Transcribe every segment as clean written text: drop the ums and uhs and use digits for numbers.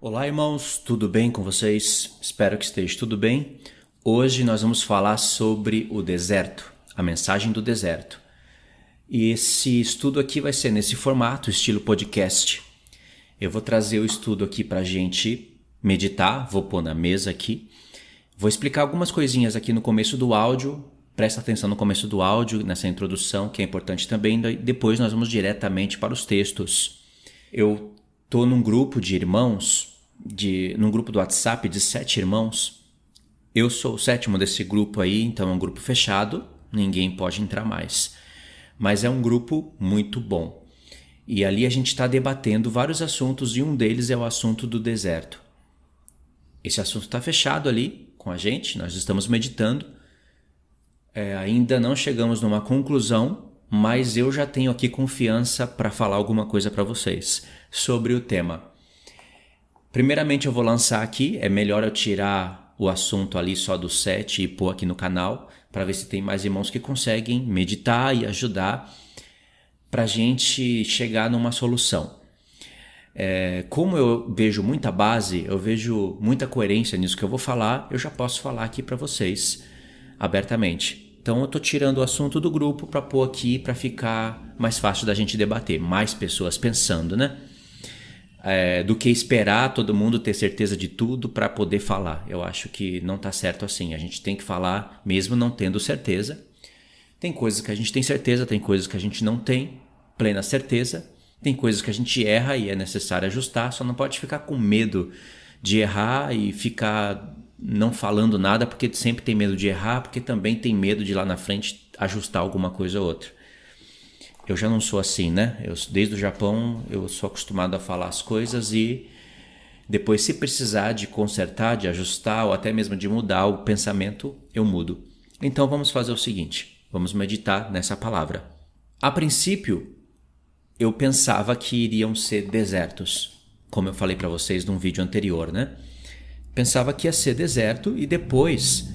Olá, irmãos, tudo bem com vocês? Espero que esteja tudo bem. Hoje nós vamos falar sobre o deserto, a mensagem do deserto. E esse estudo aqui vai ser nesse formato, estilo podcast. Eu vou trazer o estudo aqui para a gente meditar, vou pôr na mesa aqui. Vou explicar algumas coisinhas aqui no começo do áudio. Presta atenção no começo do áudio, nessa introdução, que é importante também. Depois nós vamos diretamente para os textos. Eu estou num grupo de irmãos, num grupo do WhatsApp de 7 irmãos. Eu sou o 7º desse grupo aí, então é um grupo fechado, ninguém pode entrar mais. Mas é um grupo muito bom. E ali a gente está debatendo vários assuntos e um deles é o assunto do deserto. Esse assunto está fechado ali com a gente, nós estamos meditando. Ainda não chegamos numa conclusão, mas eu já tenho aqui confiança para falar alguma coisa para vocês sobre o tema. Primeiramente eu vou lançar aqui, é melhor eu tirar o assunto ali só do 7 e pôr aqui no canal, para ver se tem mais irmãos que conseguem meditar e ajudar para a gente chegar numa solução. Como eu vejo muita base, eu vejo muita coerência nisso que eu vou falar, eu já posso falar aqui para vocês abertamente. Então eu estou tirando o assunto do grupo para pôr aqui para ficar mais fácil da gente debater, mais pessoas pensando, né? Do que esperar todo mundo ter certeza de tudo para poder falar. Eu acho que não está certo assim. A gente tem que falar mesmo não tendo certeza. Tem coisas que a gente tem certeza, tem coisas que a gente não tem plena certeza. Tem coisas que a gente erra e é necessário ajustar, só não pode ficar com medo de errar e ficar não falando nada porque sempre tem medo de errar, porque também tem medo de lá na frente ajustar alguma coisa ou outra. Eu já não sou assim, né? Desde o Japão eu sou acostumado a falar as coisas e depois, se precisar de consertar, de ajustar ou até mesmo de mudar o pensamento, eu mudo. Então vamos fazer o seguinte, vamos meditar nessa palavra. A princípio, eu pensava que iriam ser desertos, como eu falei para vocês num vídeo anterior, né? Pensava que ia ser deserto e depois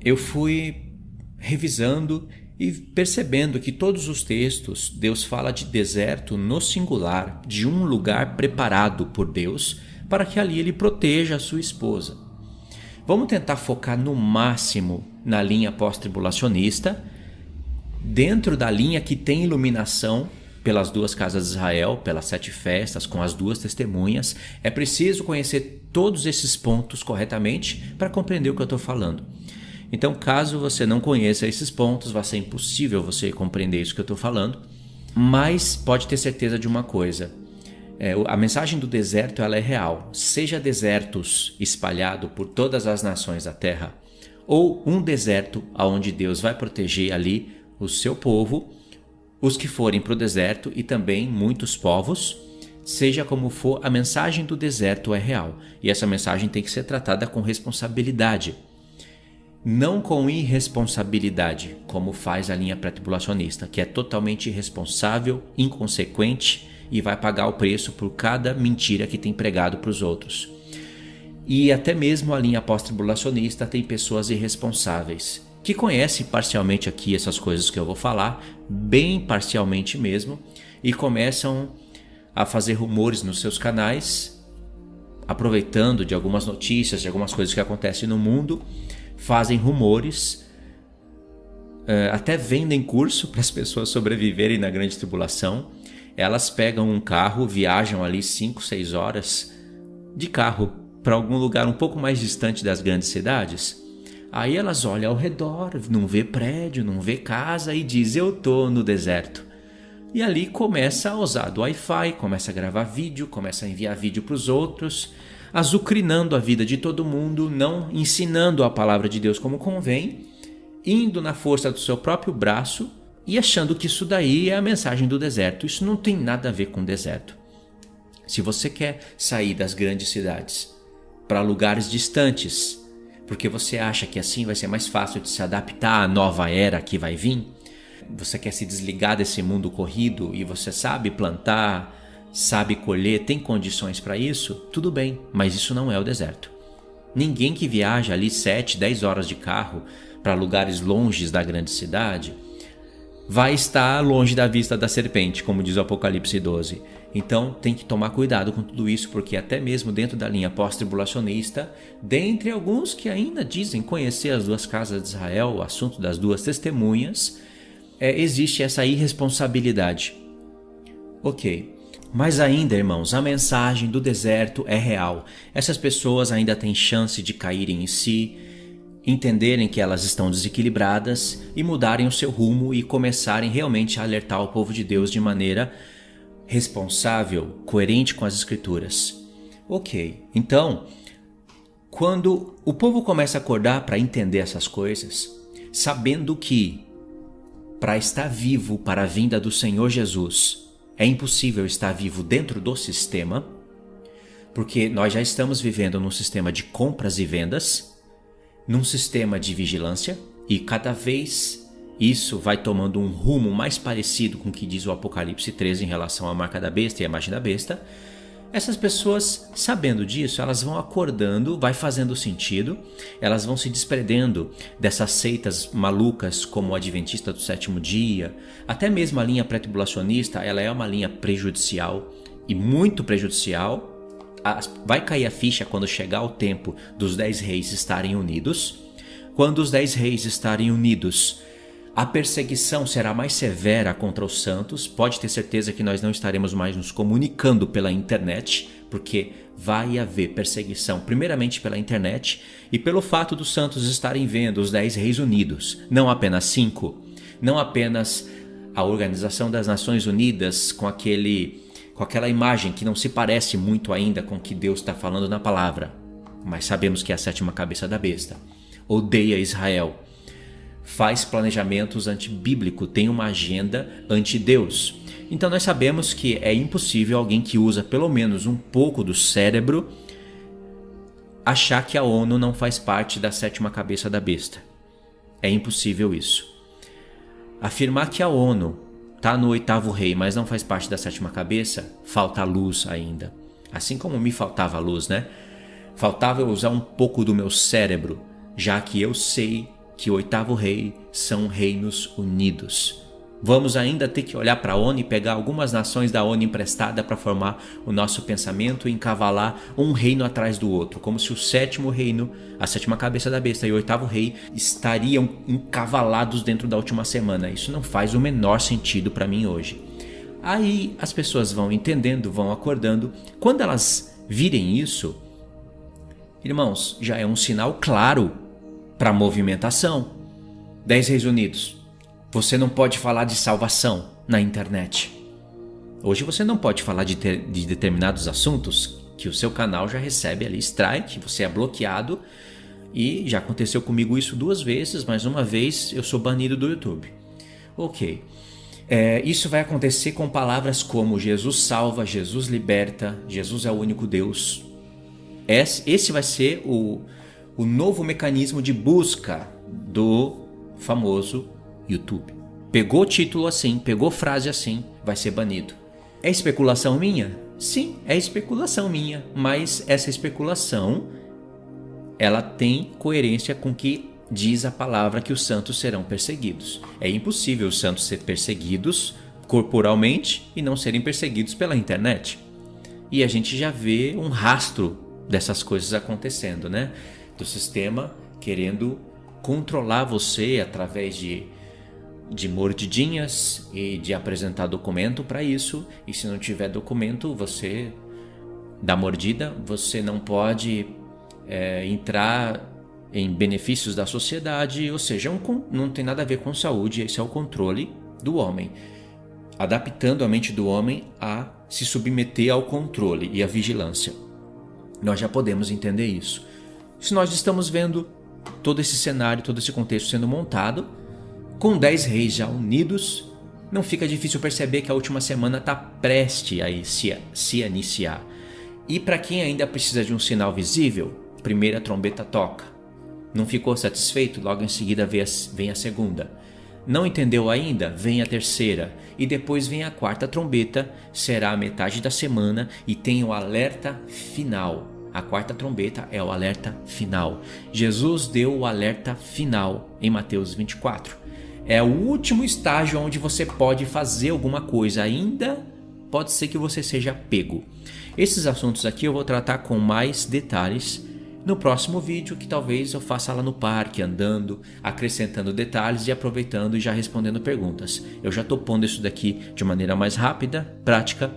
eu fui revisando e percebendo que todos os textos, Deus fala de deserto no singular, de um lugar preparado por Deus para que ali ele proteja a sua esposa. Vamos tentar focar no máximo na linha pós-tribulacionista, dentro da linha que tem iluminação pelas 2 casas de Israel, pelas 7 festas, com as 2 testemunhas. É preciso conhecer todos esses pontos corretamente para compreender o que eu estou falando. Então, caso você não conheça esses pontos, vai ser impossível você compreender isso que eu estou falando, mas pode ter certeza de uma coisa, a mensagem do deserto ela é real, seja desertos espalhados por todas as nações da terra, ou um deserto onde Deus vai proteger ali o seu povo, os que forem para o deserto e também muitos povos, seja como for, a mensagem do deserto é real, e essa mensagem tem que ser tratada com responsabilidade. Não com irresponsabilidade, como faz a linha pré-tribulacionista, que é totalmente irresponsável, inconsequente e vai pagar o preço por cada mentira que tem pregado para os outros. E até mesmo a linha pós-tribulacionista tem pessoas irresponsáveis, que conhecem parcialmente aqui essas coisas que eu vou falar, bem parcialmente mesmo, e começam a fazer rumores nos seus canais, aproveitando de algumas notícias, de algumas coisas que acontecem no mundo, fazem rumores, até vendem curso para as pessoas sobreviverem na grande tribulação. Elas pegam um carro, viajam ali 5, 6 horas de carro para algum lugar um pouco mais distante das grandes cidades. Aí elas olham ao redor, não vê prédio, não vê casa e dizem: eu tô no deserto. E ali começa a usar do Wi-Fi, começa a gravar vídeo, começa a enviar vídeo para os outros, azucrinando a vida de todo mundo, não ensinando a palavra de Deus como convém, indo na força do seu próprio braço e achando que isso daí é a mensagem do deserto. Isso não tem nada a ver com deserto. Se você quer sair das grandes cidades para lugares distantes, porque você acha que assim vai ser mais fácil de se adaptar à nova era que vai vir, você quer se desligar desse mundo corrido e você sabe plantar, sabe colher, tem condições para isso, tudo bem, mas isso não é o deserto. Ninguém que viaja ali 7, 10 horas de carro para lugares longes da grande cidade vai estar longe da vista da serpente, como diz o Apocalipse 12. Então tem que tomar cuidado com tudo isso, porque até mesmo dentro da linha pós-tribulacionista, dentre alguns que ainda dizem conhecer as duas casas de Israel, o assunto das duas testemunhas, existe essa irresponsabilidade. Ok, mas ainda, irmãos, a mensagem do deserto é real. Essas pessoas ainda têm chance de caírem em si, entenderem que elas estão desequilibradas e mudarem o seu rumo e começarem realmente a alertar o povo de Deus de maneira responsável, coerente com as Escrituras. Ok, então, quando o povo começa a acordar para entender essas coisas, sabendo que para estar vivo para a vinda do Senhor Jesus é impossível estar vivo dentro do sistema, porque nós já estamos vivendo num sistema de compras e vendas, num sistema de vigilância, e cada vez isso vai tomando um rumo mais parecido com o que diz o Apocalipse 13 em relação à marca da besta e à imagem da besta. Essas pessoas, sabendo disso, elas vão acordando, vai fazendo sentido, elas vão se desprendendo dessas seitas malucas como o Adventista do Sétimo Dia, até mesmo a linha pré-tribulacionista, ela é uma linha prejudicial e muito prejudicial. Vai cair a ficha quando chegar o tempo dos 10 reis estarem unidos. Quando os 10 reis estarem unidos, a perseguição será mais severa contra os santos. Pode ter certeza que nós não estaremos mais nos comunicando pela internet, porque vai haver perseguição primeiramente pela internet e pelo fato dos santos estarem vendo os 10 reis unidos, não apenas 5, não apenas a Organização das Nações Unidas com aquela imagem que não se parece muito ainda com o que Deus está falando na palavra, mas sabemos que é a 7ª cabeça da besta. Odeia Israel, faz planejamentos antibíblicos, tem uma agenda anti-Deus. Então nós sabemos que é impossível alguém que usa pelo menos um pouco do cérebro achar que a ONU não faz parte da 7ª cabeça da besta. É impossível isso. Afirmar que a ONU está no 8º rei, mas não faz parte da 7ª cabeça, falta luz ainda. Assim como me faltava luz, né? Faltava eu usar um pouco do meu cérebro, já que eu sei que o 8º rei são reinos unidos. Vamos ainda ter que olhar para a ONU e pegar algumas nações da ONU emprestada para formar o nosso pensamento e encavalar um reino atrás do outro, como se o 7º reino, a 7ª cabeça da besta e o 8º rei estariam encavalados dentro da última semana. Isso não faz o menor sentido para mim hoje. Aí as pessoas vão entendendo, vão acordando. Quando elas virem isso, irmãos, já é um sinal claro para movimentação. 10 reis unidos. Você não pode falar de salvação na internet. Hoje você não pode falar de determinados assuntos que o seu canal já recebe ali strike, você é bloqueado, e já aconteceu comigo isso 2 vezes, mas uma vez eu sou banido do YouTube. Ok. Isso vai acontecer com palavras como Jesus salva, Jesus liberta, Jesus é o único Deus. Esse vai ser o novo mecanismo de busca do famoso YouTube. Pegou título assim, pegou frase assim, vai ser banido. É especulação minha? Sim, é especulação minha, mas essa especulação ela tem coerência com o que diz a palavra que os santos serão perseguidos. É impossível os santos serem perseguidos corporalmente e não serem perseguidos pela internet. E a gente já vê um rastro dessas coisas acontecendo, né? Do sistema querendo controlar você através de mordidinhas e de apresentar documento para isso, e se não tiver documento, você dá mordida, você não pode entrar em benefícios da sociedade, ou seja, não tem nada a ver com saúde. Esse é o controle do homem, adaptando a mente do homem a se submeter ao controle e à vigilância. Nós já podemos entender isso. Se nós estamos vendo todo esse cenário, todo esse contexto sendo montado, com 10 reis já unidos, não fica difícil perceber que a última semana está prestes a se iniciar. E para quem ainda precisa de um sinal visível, primeira trombeta toca. Não ficou satisfeito? Logo em seguida vem a segunda. Não entendeu ainda? Vem a terceira. E depois vem a 4ª trombeta, será a metade da semana e tem o alerta final. A 4ª trombeta é o alerta final. Jesus deu o alerta final em Mateus 24. É o último estágio onde você pode fazer alguma coisa. Ainda pode ser que você seja pego. Esses assuntos aqui eu vou tratar com mais detalhes no próximo vídeo, que talvez eu faça lá no parque, andando, acrescentando detalhes e aproveitando e já respondendo perguntas. Eu já estou pondo isso daqui de maneira mais rápida, prática,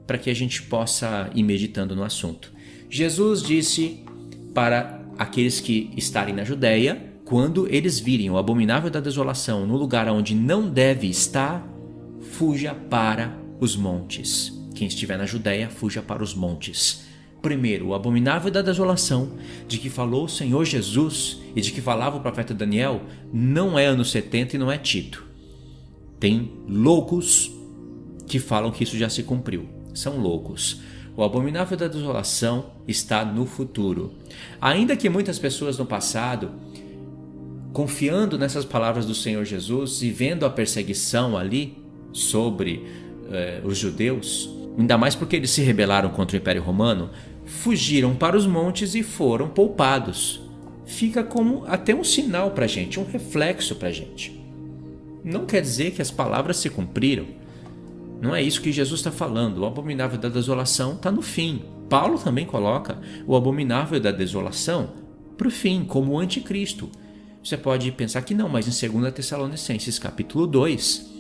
para que a gente possa ir meditando no assunto. Jesus disse para aqueles que estarem na Judéia, quando eles virem o abominável da desolação no lugar onde não deve estar, fuja para os montes. Quem estiver na Judéia, fuja para os montes. Primeiro, o abominável da desolação, de que falou o Senhor Jesus e de que falava o profeta Daniel, não é anos 70 e não é Tito. Tem loucos que falam que isso já se cumpriu. São loucos. O abominável da desolação está no futuro. Ainda que muitas pessoas no passado, confiando nessas palavras do Senhor Jesus e vendo a perseguição ali sobre os judeus, ainda mais porque eles se rebelaram contra o Império Romano, fugiram para os montes e foram poupados. Fica como até um sinal para a gente, um reflexo para a gente. Não quer dizer que as palavras se cumpriram. Não é isso que Jesus está falando. O abominável da desolação está no fim. Paulo também coloca o abominável da desolação para o fim, como o anticristo. Você pode pensar que não, mas em 2 Tessalonicenses capítulo 2,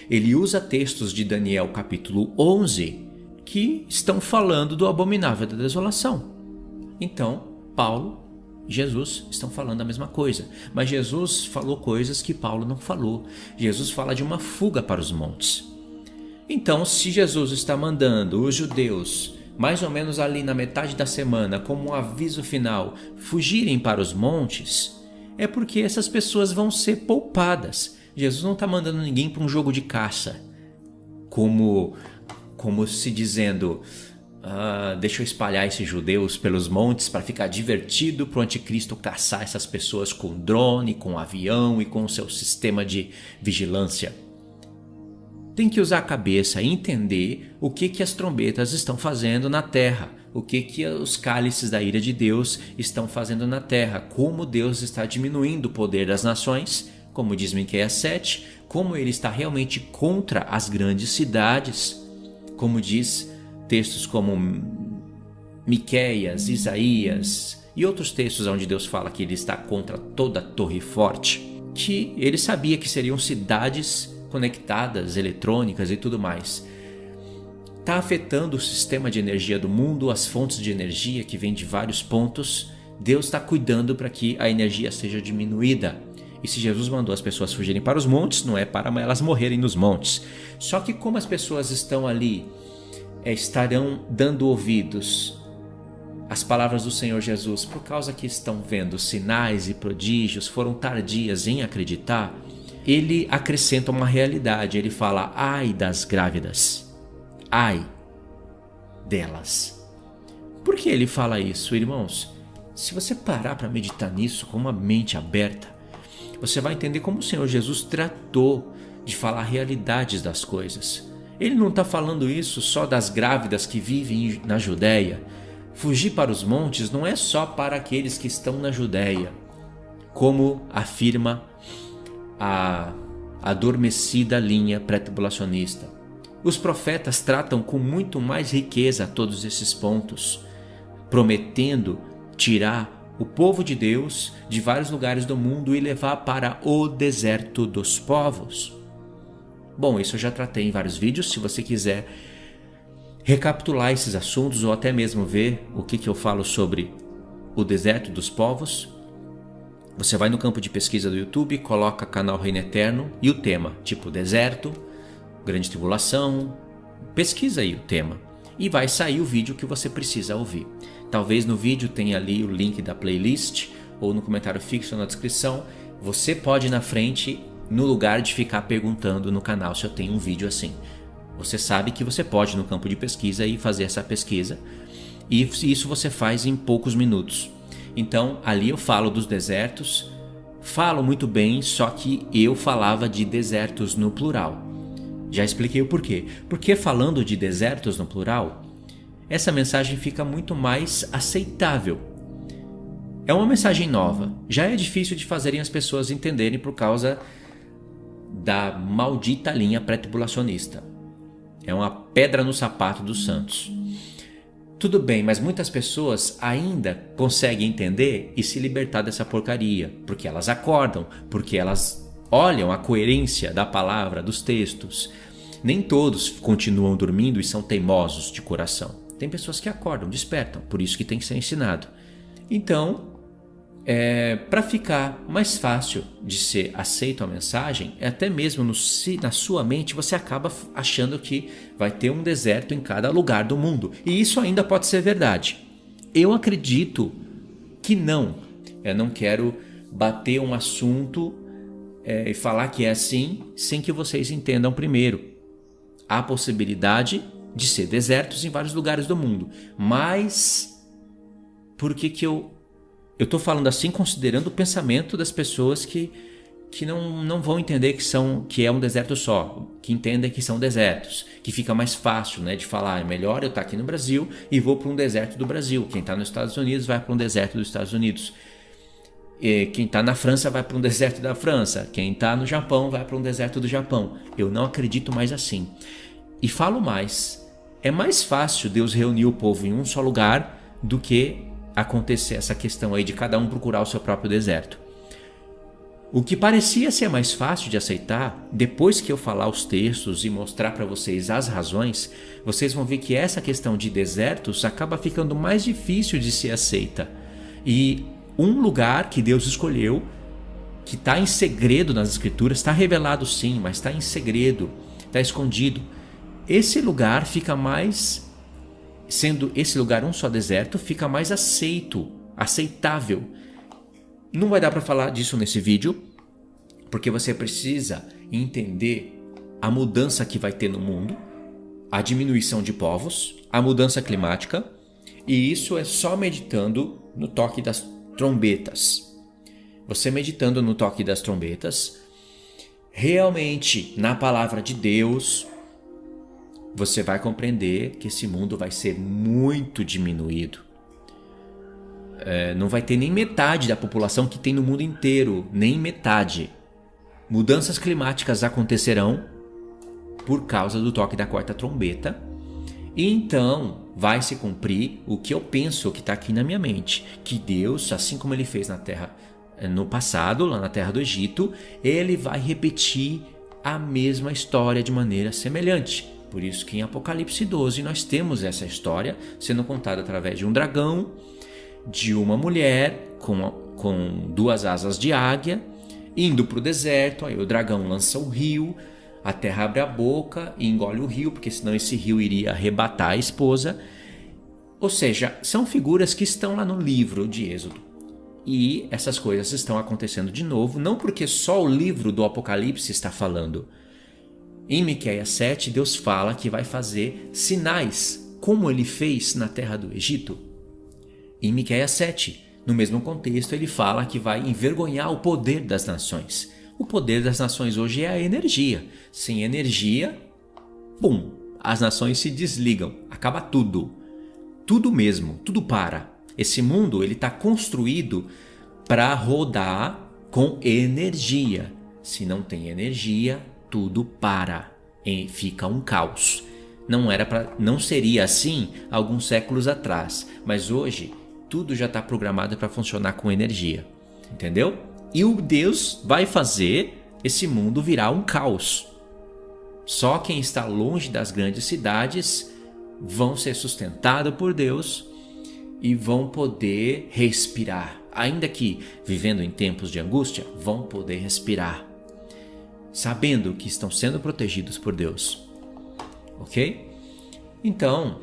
ele usa textos de Daniel capítulo 11 que estão falando do abominável da desolação. Então, Paulo e Jesus estão falando a mesma coisa, mas Jesus falou coisas que Paulo não falou. Jesus fala de uma fuga para os montes. Então, se Jesus está mandando os judeus, mais ou menos ali na metade da semana, como um aviso final, fugirem para os montes, é porque essas pessoas vão ser poupadas. Jesus não está mandando ninguém para um jogo de caça, como se dizendo, deixa eu espalhar esses judeus pelos montes para ficar divertido para o anticristo caçar essas pessoas com drone, com avião e com seu sistema de vigilância. Tem que usar a cabeça e entender o que as trombetas estão fazendo na terra, o que os cálices da ira de Deus estão fazendo na terra, como Deus está diminuindo o poder das nações, como diz Miqueias 7, como ele está realmente contra as grandes cidades, como diz textos como Miqueias, Isaías e outros textos onde Deus fala que ele está contra toda a torre forte, que ele sabia que seriam cidades conectadas, eletrônicas e tudo mais. Está afetando o sistema de energia do mundo, as fontes de energia que vêm de vários pontos. Deus está cuidando para que a energia seja diminuída. E se Jesus mandou as pessoas fugirem para os montes, não é para elas morrerem nos montes. Só que como as pessoas estão ali, estarão dando ouvidos às palavras do Senhor Jesus, por causa que estão vendo sinais e prodígios, foram tardias em acreditar, ele acrescenta uma realidade. Ele fala, ai das grávidas, ai delas. Por que ele fala isso, irmãos? Se você parar para meditar nisso com uma mente aberta, você vai entender como o Senhor Jesus tratou de falar realidades das coisas. Ele não está falando isso só das grávidas que vivem na Judéia. Fugir para os montes não é só para aqueles que estão na Judéia, como afirma a adormecida linha pré-tribulacionista. Os profetas tratam com muito mais riqueza todos esses pontos, prometendo tirar o povo de Deus de vários lugares do mundo e levar para o deserto dos povos. Bom, isso eu já tratei em vários vídeos. Se você quiser recapitular esses assuntos ou até mesmo ver o que eu falo sobre o deserto dos povos, você vai no campo de pesquisa do YouTube, coloca canal Reino Eterno e o tema, tipo deserto, grande tribulação, pesquisa aí o tema e vai sair o vídeo que você precisa ouvir. Talvez no vídeo tenha ali o link da playlist ou no comentário fixo na descrição. Você pode ir na frente, no lugar de ficar perguntando no canal se eu tenho um vídeo assim. Você sabe que você pode ir no campo de pesquisa e fazer essa pesquisa, e isso você faz em poucos minutos. Então ali eu falo dos desertos, falo muito bem, só que eu falava de desertos no plural. Já expliquei o porquê. Porque falando de desertos no plural, essa mensagem fica muito mais aceitável. É uma mensagem nova. Já é difícil de fazerem as pessoas entenderem por causa da maldita linha pré-tribulacionista. É uma pedra no sapato dos santos. Tudo bem, mas muitas pessoas ainda conseguem entender e se libertar dessa porcaria, porque elas acordam, porque elas olham a coerência da palavra, dos textos. Nem todos continuam dormindo e são teimosos de coração. Tem pessoas que acordam, despertam, por isso que tem que ser ensinado. Então, para ficar mais fácil de ser aceito a mensagem, até mesmo na sua mente você acaba achando que vai ter um deserto em cada lugar do mundo. E isso ainda pode ser verdade. Eu acredito que não. Eu não quero bater um assunto e falar que é assim sem que vocês entendam primeiro. Há possibilidade de ser desertos em vários lugares do mundo. Mas por que eu estou falando assim considerando o pensamento das pessoas que não vão entender que é um deserto só, que entendem que são desertos, que fica mais fácil, né, de falar, é melhor eu estar aqui no Brasil e vou para um deserto do Brasil. Quem está nos Estados Unidos vai para um deserto dos Estados Unidos. Quem está na França vai para um deserto da França. Quem está no Japão vai para um deserto do Japão. Eu não acredito mais assim. E falo mais, é mais fácil Deus reunir o povo em um só lugar do que acontecer essa questão aí de cada um procurar o seu próprio deserto. O que parecia ser mais fácil de aceitar, depois que eu falar os textos e mostrar para vocês as razões, vocês vão ver que essa questão de desertos acaba ficando mais difícil de ser aceita. E um lugar que Deus escolheu, que está em segredo nas Escrituras, está revelado sim, mas está em segredo, está escondido. Esse lugar fica mais, sendo esse lugar um só deserto, fica mais aceitável. Não vai dar para falar disso nesse vídeo, porque você precisa entender a mudança que vai ter no mundo, a diminuição de povos, a mudança climática, e isso é só meditando no toque das trombetas. Você meditando no toque das trombetas, realmente na palavra de Deus, você vai compreender que esse mundo vai ser muito diminuído. Não vai ter nem metade da população que tem no mundo inteiro, nem metade. Mudanças climáticas acontecerão por causa do toque da quarta trombeta. E então vai se cumprir o que eu penso que está aqui na minha mente, que Deus, assim como ele fez na terra no passado, lá na terra do Egito, ele vai repetir a mesma história de maneira semelhante. Por isso que em Apocalipse 12 nós temos essa história sendo contada através de um dragão, de uma mulher com duas asas de águia, indo para o deserto. Aí o dragão lança o rio, a terra abre a boca e engole o rio, porque senão esse rio iria arrebatar a esposa. Ou seja, são figuras que estão lá no livro de Êxodo. E essas coisas estão acontecendo de novo, não porque só o livro do Apocalipse está falando. Em Miqueias 7, Deus fala que vai fazer sinais, como ele fez na terra do Egito. Em Miqueias 7, no mesmo contexto, ele fala que vai envergonhar o poder das nações. O poder das nações hoje é a energia. Sem energia, pum, as nações se desligam, acaba tudo. Tudo mesmo, tudo para. Esse mundo ele está construído para rodar com energia. Se não tem energia, tudo para e fica um caos. Não seria assim alguns séculos atrás, mas hoje tudo já está programado para funcionar com energia, entendeu? E o Deus vai fazer esse mundo virar um caos. Só quem está longe das grandes cidades vão ser sustentados por Deus e vão poder respirar. Ainda que vivendo em tempos de angústia, vão poder respirar, sabendo que estão sendo protegidos por Deus. Ok? Então,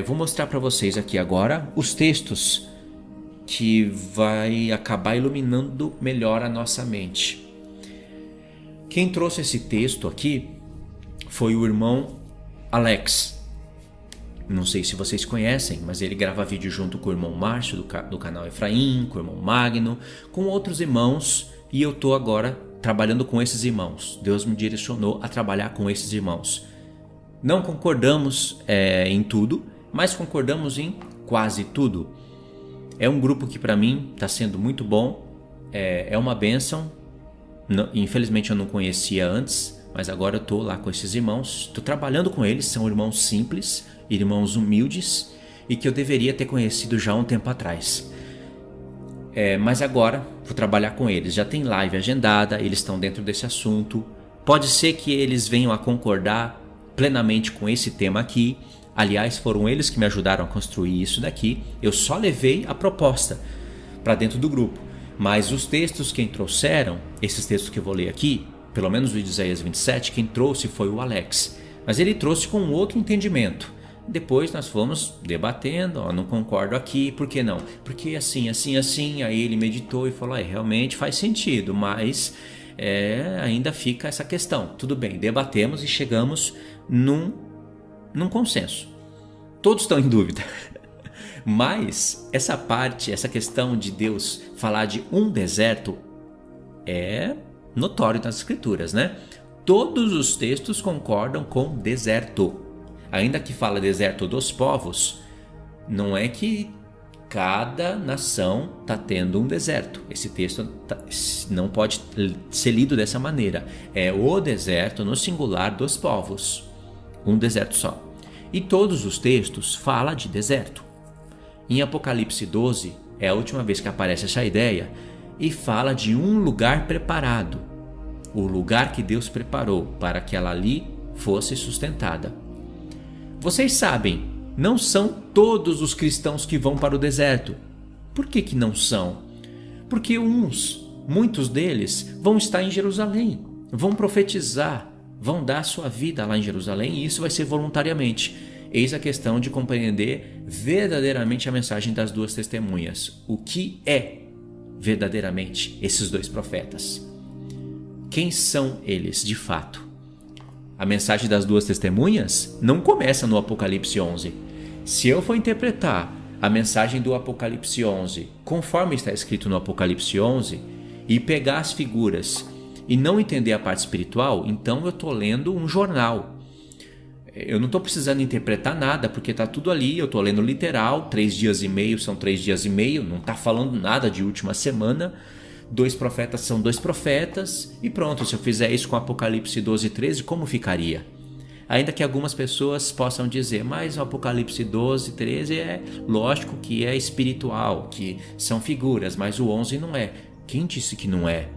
vou mostrar para vocês aqui agora os textos que vai acabar iluminando melhor a nossa mente. Quem trouxe esse texto aqui foi o irmão Alex. Não sei se vocês conhecem, mas ele grava vídeo junto com o irmão Márcio do canal Efraim, com o irmão Magno, com outros irmãos, e eu estou agora trabalhando com esses irmãos. Deus me direcionou a trabalhar com esses irmãos. Não concordamos em tudo, mas concordamos em quase tudo. É um grupo que para mim está sendo muito bom, é uma bênção. Infelizmente eu não conhecia antes, mas agora eu estou lá com esses irmãos, estou trabalhando com eles, são irmãos simples, irmãos humildes e que eu deveria ter conhecido já há um tempo atrás. Mas agora vou trabalhar com eles, já tem live agendada, eles estão dentro desse assunto. Pode ser que eles venham a concordar plenamente com esse tema aqui. Aliás, foram eles que me ajudaram a construir isso daqui. Eu só levei a proposta para dentro do grupo. Mas os textos quem trouxeram, esses textos que eu vou ler aqui, pelo menos o de Isaías 27, quem trouxe foi o Alex. Mas ele trouxe com outro entendimento. Depois nós fomos debatendo, não concordo aqui, por que não? Porque assim, aí ele meditou e falou, realmente faz sentido, mas ainda fica essa questão. Tudo bem, debatemos e chegamos num consenso. Todos estão em dúvida. Mas essa parte, essa questão de Deus falar de um deserto é notório nas escrituras, né? Todos os textos concordam com deserto. Ainda que fala deserto dos povos, não é que cada nação está tendo um deserto. Esse texto não pode ser lido dessa maneira. É o deserto no singular dos povos. Um deserto só. E todos os textos falam de deserto. Em Apocalipse 12 é a última vez que aparece essa ideia e fala de um lugar preparado. O lugar que Deus preparou para que ela ali fosse sustentada. Vocês sabem, não são todos os cristãos que vão para o deserto. Por que não são? Porque muitos deles vão estar em Jerusalém, vão profetizar, vão dar sua vida lá em Jerusalém e isso vai ser voluntariamente. Eis a questão de compreender verdadeiramente a mensagem das duas testemunhas. O que é verdadeiramente esses dois profetas? Quem são eles de fato? A mensagem das duas testemunhas não começa no Apocalipse 11. Se eu for interpretar a mensagem do Apocalipse 11 conforme está escrito no Apocalipse 11 e pegar as figuras e não entender a parte espiritual, então eu estou lendo um jornal. Eu não estou precisando interpretar nada porque está tudo ali, eu estou lendo literal, 3 dias e meio são 3 dias e meio, não está falando nada de última semana. 2 profetas são 2 profetas e pronto, se eu fizer isso com Apocalipse 12 e 13, como ficaria? Ainda que algumas pessoas possam dizer, mas o Apocalipse 12 e 13 é lógico que é espiritual, que são figuras, mas o 11 não é. Quem disse que não é?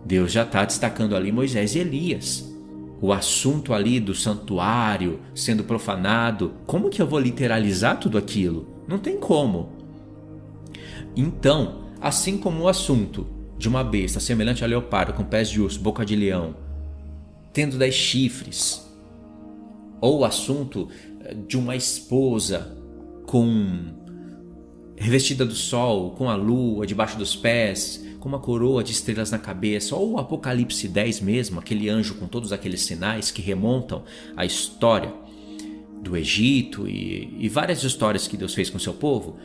Deus já está destacando ali Moisés e Elias. O assunto ali do santuário sendo profanado, como que eu vou literalizar tudo aquilo? Não tem como. Então, assim como o assunto de uma besta semelhante a leopardo com pés de urso, boca de leão, tendo 10 chifres, ou o assunto de uma esposa revestida do sol, com a lua debaixo dos pés, com uma coroa de estrelas na cabeça, ou o Apocalipse 10 mesmo, aquele anjo com todos aqueles sinais que remontam à história do Egito e várias histórias que Deus fez com seu povo,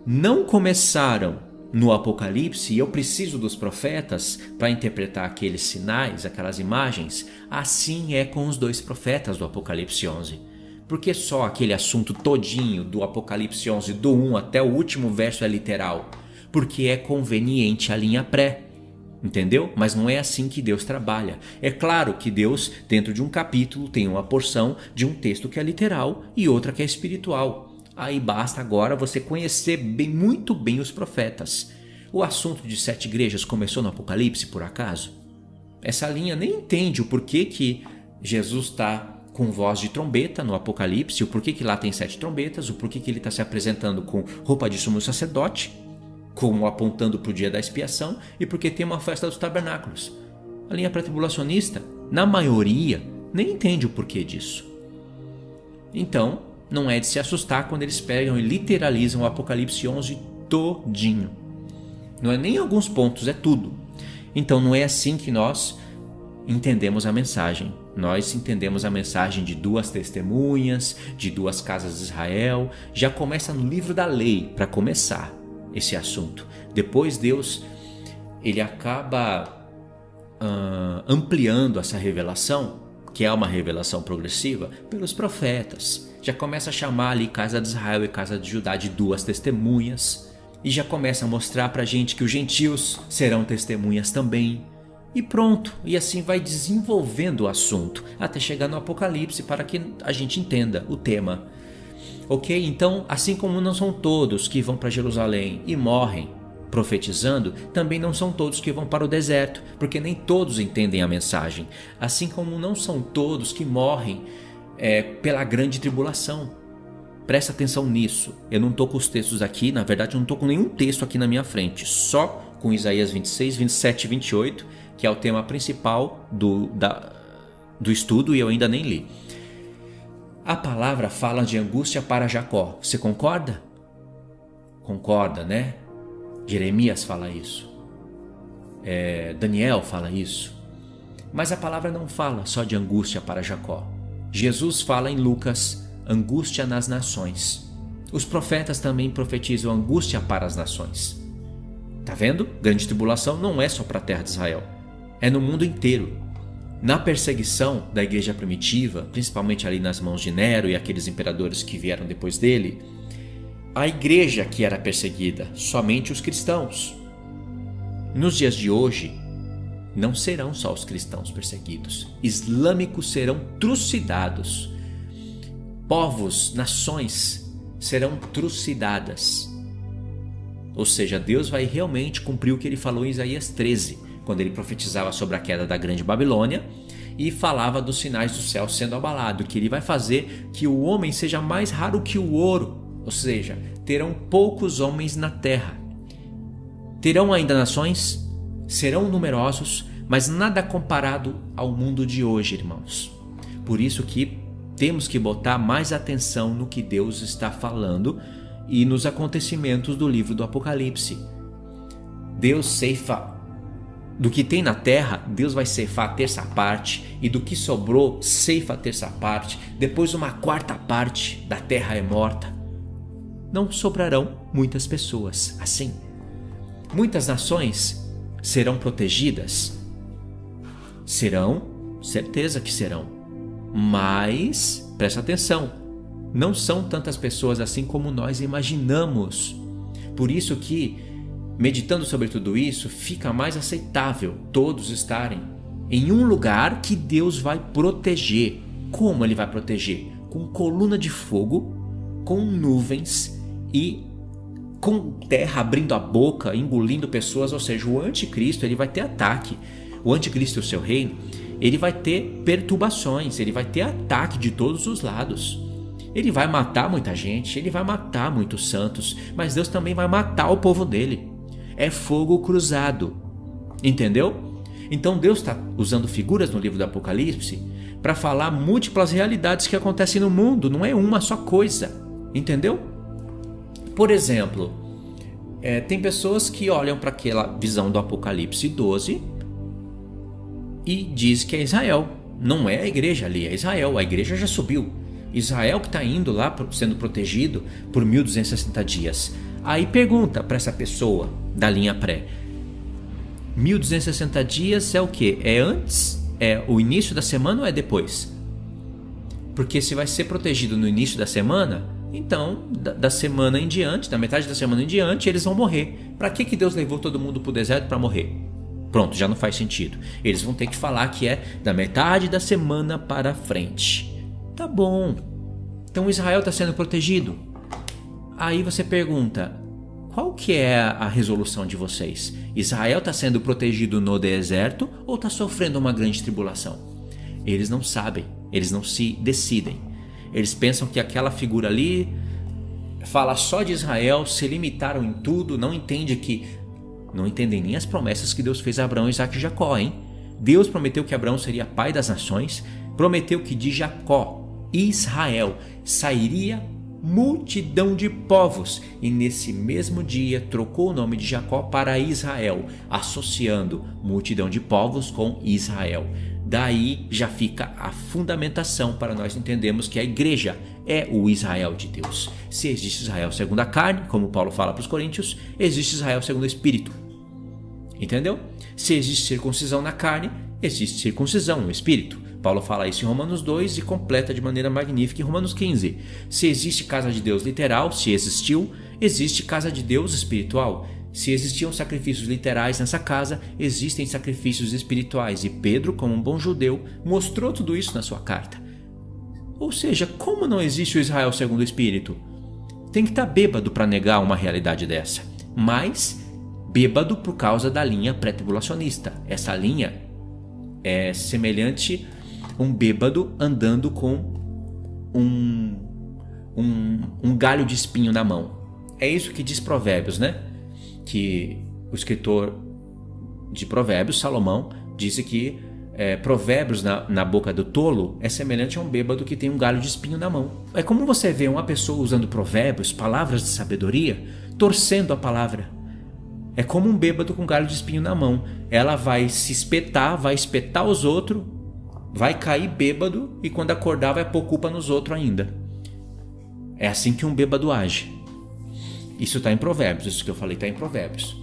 não começaram no Apocalipse e eu preciso dos profetas para interpretar aqueles sinais, aquelas imagens. Assim é com os 2 profetas do Apocalipse 11. Porque só aquele assunto todinho do Apocalipse 11, do 1 até o último verso é literal? Porque é conveniente a linha pré. Entendeu? Mas não é assim que Deus trabalha. É claro que Deus, dentro de um capítulo, tem uma porção de um texto que é literal e outra que é espiritual. Aí basta agora você conhecer muito bem os profetas. O assunto de 7 igrejas começou no Apocalipse, por acaso? Essa linha nem entende o porquê que Jesus está com voz de trombeta no Apocalipse, o porquê que lá tem 7 trombetas, o porquê que ele está se apresentando com roupa de sumo sacerdote, como apontando para o dia da expiação, e porque tem uma festa dos tabernáculos. A linha pré-tribulacionista, na maioria, nem entende o porquê disso. Então, não é de se assustar quando eles pegam e literalizam o Apocalipse 11 todinho. Não é nem alguns pontos, é tudo. Então não é assim que nós entendemos a mensagem. Nós entendemos a mensagem de 2 testemunhas, de 2 casas de Israel. Já começa no livro da lei para começar esse assunto. Depois Deus ele acaba ampliando essa revelação, que é uma revelação progressiva, pelos profetas. Já começa a chamar ali casa de Israel e casa de Judá de 2 testemunhas. E já começa a mostrar pra gente que os gentios serão testemunhas também. E pronto, e assim vai desenvolvendo o assunto até chegar no Apocalipse para que a gente entenda o tema. Ok? Então, assim como não são todos que vão para Jerusalém e morrem profetizando, também não são todos que vão para o deserto, porque nem todos entendem a mensagem. Assim como não são todos que morrem pela grande tribulação. Presta atenção nisso. Eu não estou com os textos aqui, na verdade eu não estou com nenhum texto aqui na minha frente, só com Isaías 26, 27 e 28, que é o tema principal do estudo, e eu ainda nem li. A palavra fala de angústia para Jacó. Você concorda? Concorda, né? Jeremias fala isso. Daniel fala isso. Mas a palavra não fala só de angústia para Jacó. Jesus fala em Lucas, angústia nas nações. Os profetas também profetizam angústia para as nações. Tá vendo? Grande tribulação não é só para a terra de Israel. É no mundo inteiro. Na perseguição da igreja primitiva, principalmente ali nas mãos de Nero e aqueles imperadores que vieram depois dele, a igreja que era perseguida, somente os cristãos. Nos dias de hoje, não serão só os cristãos perseguidos. Islâmicos serão trucidados. Povos, nações serão trucidadas. Ou seja, Deus vai realmente cumprir o que ele falou em Isaías 13, quando ele profetizava sobre a queda da grande Babilônia e falava dos sinais do céu sendo abalado, que ele vai fazer que o homem seja mais raro que o ouro. Ou seja, terão poucos homens na terra. Terão ainda nações, serão numerosos, mas nada comparado ao mundo de hoje, irmãos. Por isso que temos que botar mais atenção no que Deus está falando e nos acontecimentos do livro do Apocalipse. Deus ceifa do que tem na terra, Deus vai ceifar a terça parte, e do que sobrou, ceifa a terça parte, depois uma quarta parte da terra é morta. Não sobrarão muitas pessoas assim. Muitas nações serão protegidas? Serão, certeza que serão. Mas, presta atenção, não são tantas pessoas assim como nós imaginamos. Por isso que, meditando sobre tudo isso, fica mais aceitável todos estarem em um lugar que Deus vai proteger. Como ele vai proteger? Com coluna de fogo, com nuvens e com terra abrindo a boca, engolindo pessoas. Ou seja, o anticristo ele vai ter ataque. O anticristo e o seu reino, ele vai ter perturbações, ele vai ter ataque de todos os lados. Ele vai matar muita gente, ele vai matar muitos santos, mas Deus também vai matar o povo dele. É fogo cruzado, entendeu? Então Deus está usando figuras no livro do Apocalipse para falar múltiplas realidades que acontecem no mundo, não é uma só coisa, entendeu? Por exemplo, tem pessoas que olham para aquela visão do Apocalipse 12 e diz que é Israel. Não é a igreja ali, é Israel. A igreja já subiu. Israel que está indo lá sendo protegido por 1260 dias. Aí pergunta para essa pessoa da linha pré: 1260 dias é o quê? É antes? É o início da semana ou é depois? Porque se vai ser protegido no início da semana, então da semana em diante, da metade da semana em diante, eles vão morrer. Para que Deus levou todo mundo para o deserto para morrer? Pronto, já não faz sentido. Eles vão ter que falar que é da metade da semana para frente. Tá bom. Então Israel está sendo protegido. Aí você pergunta, qual que é a resolução de vocês? Israel está sendo protegido no deserto ou está sofrendo uma grande tribulação? Eles não sabem, eles não se decidem. Eles pensam que aquela figura ali fala só de Israel, se limitaram em tudo, não entendem nem as promessas que Deus fez a Abraão, Isaque e Jacó, hein? Deus prometeu que Abraão seria pai das nações, prometeu que de Jacó, Israel, sairia multidão de povos, e nesse mesmo dia trocou o nome de Jacó para Israel, associando multidão de povos com Israel. Daí já fica a fundamentação para nós entendermos que a igreja é o Israel de Deus. Se existe Israel segundo a carne, como Paulo fala para os Coríntios, existe Israel segundo o Espírito. Entendeu? Se existe circuncisão na carne, existe circuncisão no Espírito. Paulo fala isso em Romanos 2 e completa de maneira magnífica em Romanos 15. Se existe casa de Deus literal, se existiu, existe casa de Deus espiritual. se existiam sacrifícios literais nessa casa, existem sacrifícios espirituais. E Pedro, como um bom judeu, mostrou tudo isso na sua carta. Ou seja, como não existe o Israel segundo o Espírito? Tem que estar bêbado para negar uma realidade dessa. Mas bêbado por causa da linha pré-tribulacionista. Essa linha é semelhante a um bêbado andando com um galho de espinho na mão. É isso que diz Provérbios, né? Que o escritor de Provérbios, Salomão, disse que provérbios na boca do tolo é semelhante a um bêbado que tem um galho de espinho na mão. É como você vê uma pessoa usando provérbios, palavras de sabedoria, torcendo a palavra. É como um bêbado com galho de espinho na mão. Ela vai se espetar, vai espetar os outros, vai cair bêbado e quando acordar vai pôr culpa nos outros ainda. É assim que um bêbado age. Isso está em Provérbios, isso que eu falei está em Provérbios.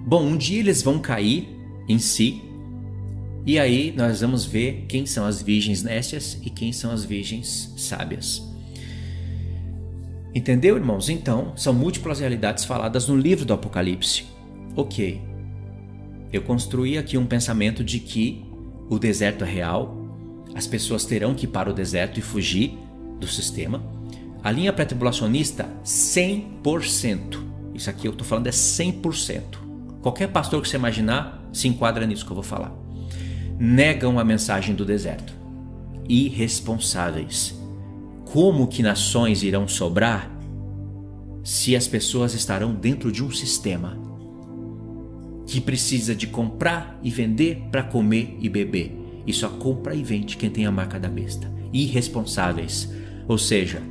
Bom, um dia eles vão cair em si, e aí nós vamos ver quem são as virgens nécias e quem são as virgens sábias. Entendeu, irmãos? Então, são múltiplas realidades faladas no livro do Apocalipse. Ok, eu construí aqui um pensamento de que o deserto é real, as pessoas terão que ir para o deserto e fugir do sistema. A linha pré-tribulacionista, 100%. Isso aqui eu estou falando é 100%. Qualquer pastor que você imaginar se enquadra nisso que eu vou falar. Negam a mensagem do deserto. Irresponsáveis. Como que nações irão sobrar se as pessoas estarão dentro de um sistema que precisa de comprar e vender para comer e beber? E só compra e vende quem tem a marca da besta. Irresponsáveis. Ou seja,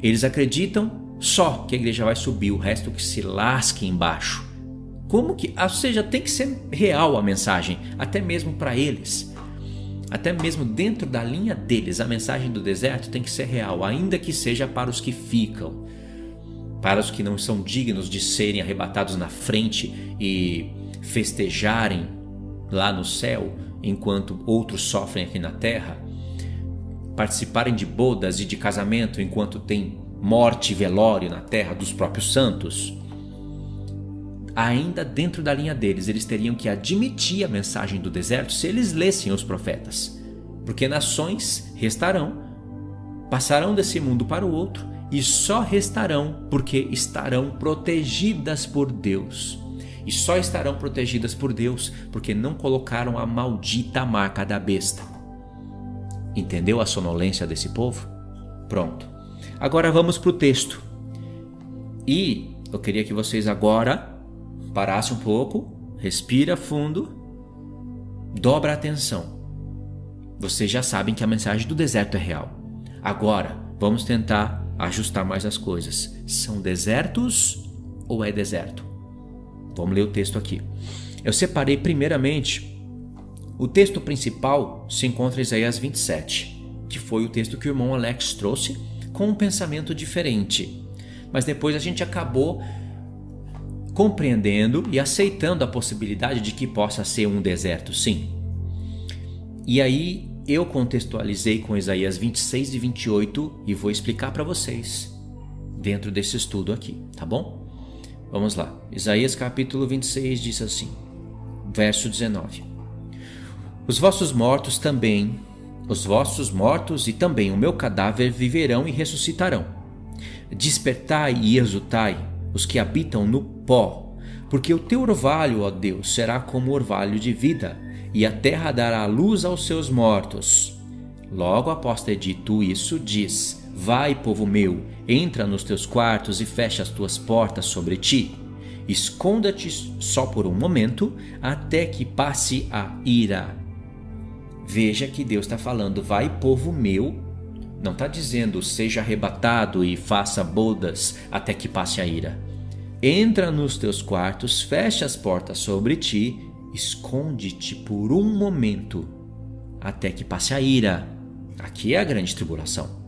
eles acreditam só que a igreja vai subir, o resto que se lasque embaixo. Como que? Ou seja, tem que ser real a mensagem, até mesmo para eles. Até mesmo dentro da linha deles, a mensagem do deserto tem que ser real, ainda que seja para os que ficam, para os que não são dignos de serem arrebatados na frente e festejarem lá no céu, enquanto outros sofrem aqui na terra, participarem de bodas e de casamento enquanto tem morte e velório na terra dos próprios santos. Ainda dentro da linha deles, eles teriam que admitir a mensagem do deserto se eles lessem os profetas, porque nações restarão, passarão desse mundo para o outro e só restarão porque estarão protegidas por Deus. E só estarão protegidas por Deus porque não colocaram a maldita marca da besta. Entendeu a sonolência desse povo? Pronto. Agora vamos para o texto. E eu queria que vocês agora parassem um pouco, respira fundo, dobra a atenção. Vocês já sabem que a mensagem do deserto é real. Agora vamos tentar ajustar mais as coisas. São desertos ou é deserto? Vamos ler o texto aqui. Eu separei primeiramente, o texto principal se encontra em Isaías 27, que foi o texto que o irmão Alex trouxe com um pensamento diferente. Mas depois a gente acabou compreendendo e aceitando a possibilidade de que possa ser um deserto, sim. E aí eu contextualizei com Isaías 26 e 28 e vou explicar para vocês dentro desse estudo aqui, tá bom? Vamos lá. Isaías capítulo 26 diz assim, verso 19. Os vossos mortos e também o meu cadáver viverão e ressuscitarão. Despertai e exultai, os que habitam no pó, porque o teu orvalho, ó Deus, será como orvalho de vida, e a terra dará luz aos seus mortos. Logo após ter dito isso, diz: Vai, povo meu, entra nos teus quartos e fecha as tuas portas sobre ti. Esconda-te só por um momento, até que passe a ira. Veja que Deus está falando, vai, povo meu. Não está dizendo, seja arrebatado e faça bodas até que passe a ira. Entra nos teus quartos, fecha as portas sobre ti, esconde-te por um momento, até que passe a ira. Aqui é a grande tribulação.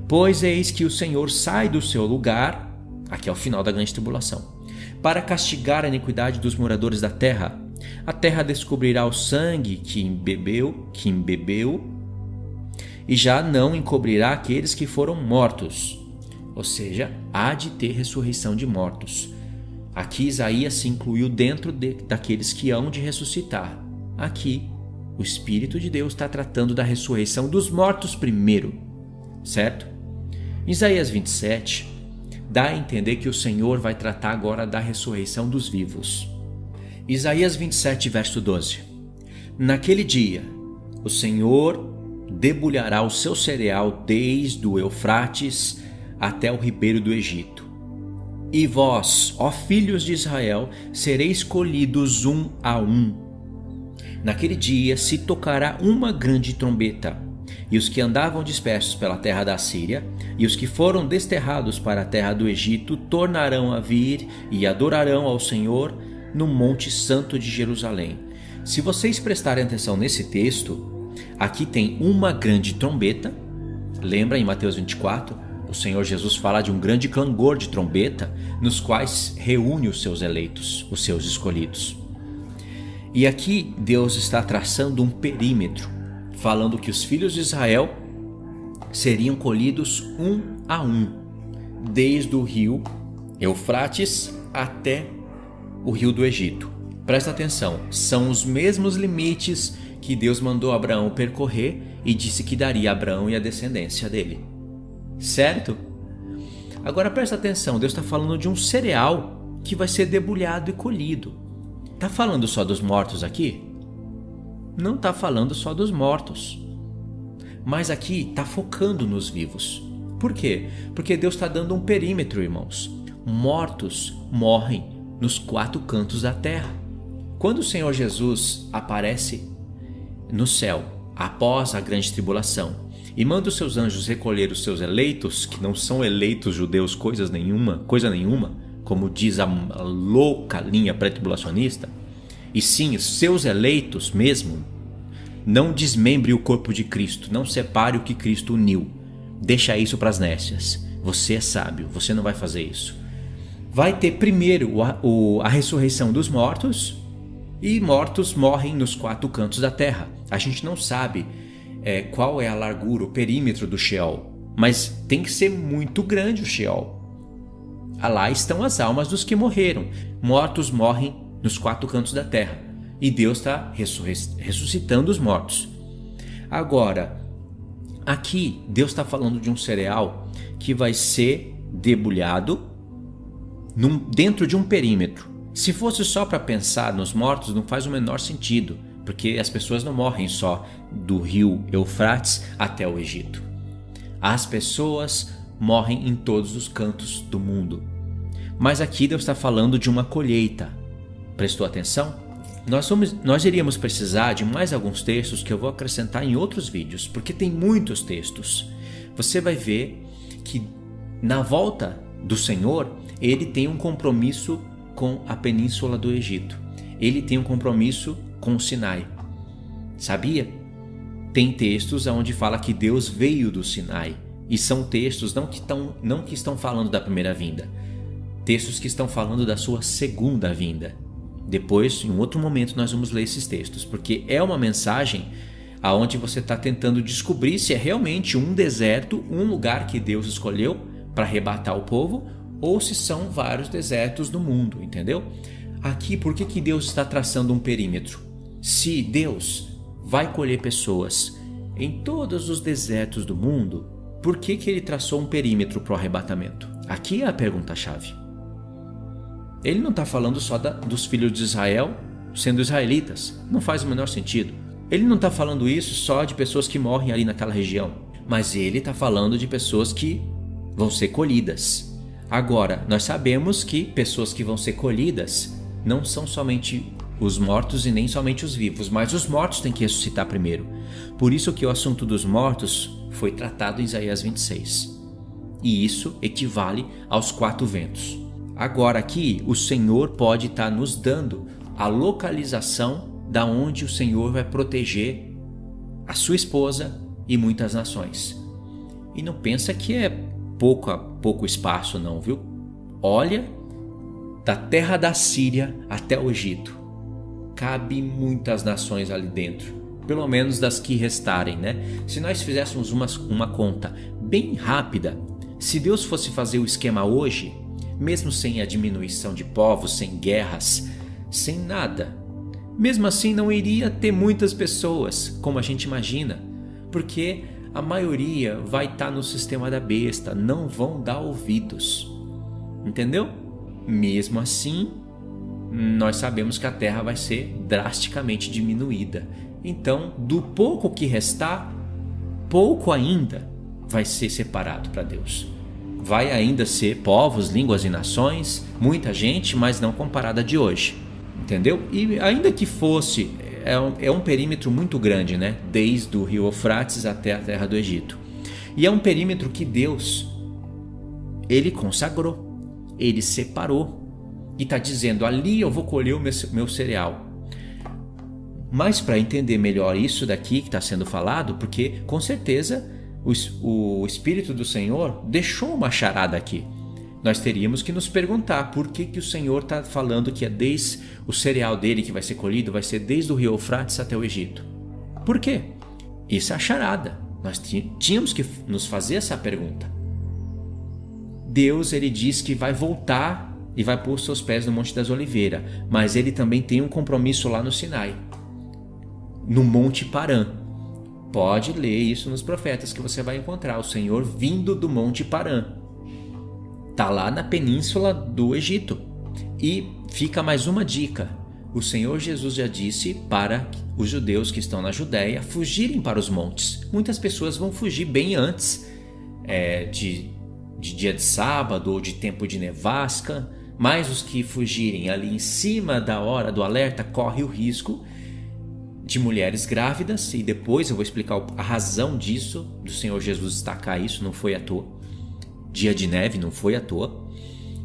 Pois eis que o Senhor sai do seu lugar, aqui é o final da grande tribulação, para castigar a iniquidade dos moradores da terra. A terra descobrirá o sangue que embebeu, e já não encobrirá aqueles que foram mortos. Ou seja, há de ter ressurreição de mortos. Aqui Isaías se incluiu dentro daqueles que hão de ressuscitar. Aqui o Espírito de Deus está tratando da ressurreição dos mortos primeiro, certo? Isaías 27 dá a entender que o Senhor vai tratar agora da ressurreição dos vivos. Isaías 27, verso 12. Naquele dia, o Senhor debulhará o seu cereal desde o Eufrates até o ribeiro do Egito. E vós, ó filhos de Israel, sereis colhidos um a um. Naquele dia se tocará uma grande trombeta, e os que andavam dispersos pela terra da Síria, e os que foram desterrados para a terra do Egito, tornarão a vir e adorarão ao Senhor no Monte Santo de Jerusalém. Se vocês prestarem atenção nesse texto, aqui tem uma grande trombeta. Lembra em Mateus 24? O Senhor Jesus fala de um grande clangor de trombeta, nos quais reúne os seus eleitos, os seus escolhidos. E aqui Deus está traçando um perímetro, falando que os filhos de Israel seriam colhidos um a um, desde o rio Eufrates até o rio do Egito. Presta atenção, são os mesmos limites que Deus mandou Abraão percorrer e disse que daria a Abraão e a descendência dele. Certo? Agora presta atenção, Deus está falando de um cereal que vai ser debulhado e colhido. Está falando só dos mortos aqui? Não está falando só dos mortos. Mas aqui está focando nos vivos. Por quê? Porque Deus está dando um perímetro, irmãos. Mortos morrem nos quatro cantos da terra. Quando o Senhor Jesus aparece no céu, após a grande tribulação, e manda os seus anjos recolher os seus eleitos, que não são eleitos judeus coisa nenhuma, como diz a louca linha pré-tribulacionista, e sim os seus eleitos mesmo, não desmembre o corpo de Cristo, não separe o que Cristo uniu, deixa isso para as nécias, você é sábio, você não vai fazer isso. Vai ter primeiro a ressurreição dos mortos, e mortos morrem nos quatro cantos da terra. A gente não sabe qual é a largura, o perímetro do Sheol, mas tem que ser muito grande o Sheol. Lá estão as almas dos que morreram. Mortos morrem nos quatro cantos da terra, e Deus está ressuscitando os mortos. Agora, aqui Deus está falando de um cereal que vai ser debulhado dentro de um perímetro. Se fosse só para pensar nos mortos, não faz o menor sentido, porque as pessoas não morrem só do rio Eufrates até o Egito. As pessoas morrem em todos os cantos do mundo. Mas aqui Deus está falando de uma colheita. Prestou atenção? Nós iríamos precisar de mais alguns textos que eu vou acrescentar em outros vídeos, porque tem muitos textos. Você vai ver que na volta do Senhor, ele tem um compromisso com a península do Egito. Ele tem um compromisso com o Sinai. Sabia? Tem textos onde fala que Deus veio do Sinai. E são textos não que estão falando da primeira vinda. Textos que estão falando da sua segunda vinda. Depois, em outro momento, nós vamos ler esses textos. Porque é uma mensagem onde você está tentando descobrir se é realmente um deserto, um lugar que Deus escolheu para arrebatar o povo, ou se são vários desertos no mundo, entendeu? Aqui, por que Deus está traçando um perímetro? Se Deus vai colher pessoas em todos os desertos do mundo, por que ele traçou um perímetro para o arrebatamento? Aqui é a pergunta-chave. Ele não está falando só dos filhos de Israel sendo israelitas. Não faz o menor sentido. Ele não está falando isso só de pessoas que morrem ali naquela região. Mas ele está falando de pessoas que vão ser colhidas. Agora, nós sabemos que pessoas que vão ser colhidas não são somente os mortos e nem somente os vivos, mas os mortos têm que ressuscitar primeiro. Por isso que o assunto dos mortos foi tratado em Isaías 26. E isso equivale aos quatro ventos. Agora aqui, o Senhor pode estar nos dando a localização da onde o Senhor vai proteger a sua esposa e muitas nações. E não pensa que é pouco espaço não, viu? Olha, da terra da Síria até o Egito, cabe muitas nações ali dentro, pelo menos das que restarem, né? Se nós fizéssemos uma conta bem rápida, se Deus fosse fazer o esquema hoje, mesmo sem a diminuição de povos, sem guerras, sem nada. Mesmo assim não iria ter muitas pessoas, como a gente imagina, porque a maioria vai estar no sistema da besta, não vão dar ouvidos. Entendeu? Mesmo assim, nós sabemos que a terra vai ser drasticamente diminuída. Então, do pouco que restar, pouco ainda vai ser separado para Deus. Vai ainda ser povos, línguas e nações, muita gente, mas não comparada de hoje. Entendeu? E ainda que fosse, é um perímetro muito grande, né? Desde o rio Eufrates até a terra do Egito. E é um perímetro que Deus, Ele consagrou, Ele separou. E está dizendo, ali eu vou colher o meu cereal. Mas para entender melhor isso daqui que está sendo falado, porque com certeza o Espírito do Senhor deixou uma charada aqui. Nós teríamos que nos perguntar por que o Senhor está falando que é desde o cereal dele que vai ser colhido, vai ser desde o rio Eufrates até o Egito. Por quê? Isso é a charada. Nós tínhamos que nos fazer essa pergunta. Deus, ele diz que vai voltar e vai pôr seus pés no Monte das Oliveiras, mas ele também tem um compromisso lá no Sinai, no Monte Parã. Pode ler isso nos profetas que você vai encontrar, o Senhor vindo do Monte Parã. Está lá na península do Egito. E fica mais uma dica. O Senhor Jesus já disse para os judeus que estão na Judéia fugirem para os montes. Muitas pessoas vão fugir bem antes de dia de sábado ou de tempo de nevasca, mas os que fugirem ali em cima da hora do alerta correm o risco de mulheres grávidas, e depois eu vou explicar a razão disso, do Senhor Jesus destacar isso, não foi à toa. Dia de neve não foi à toa.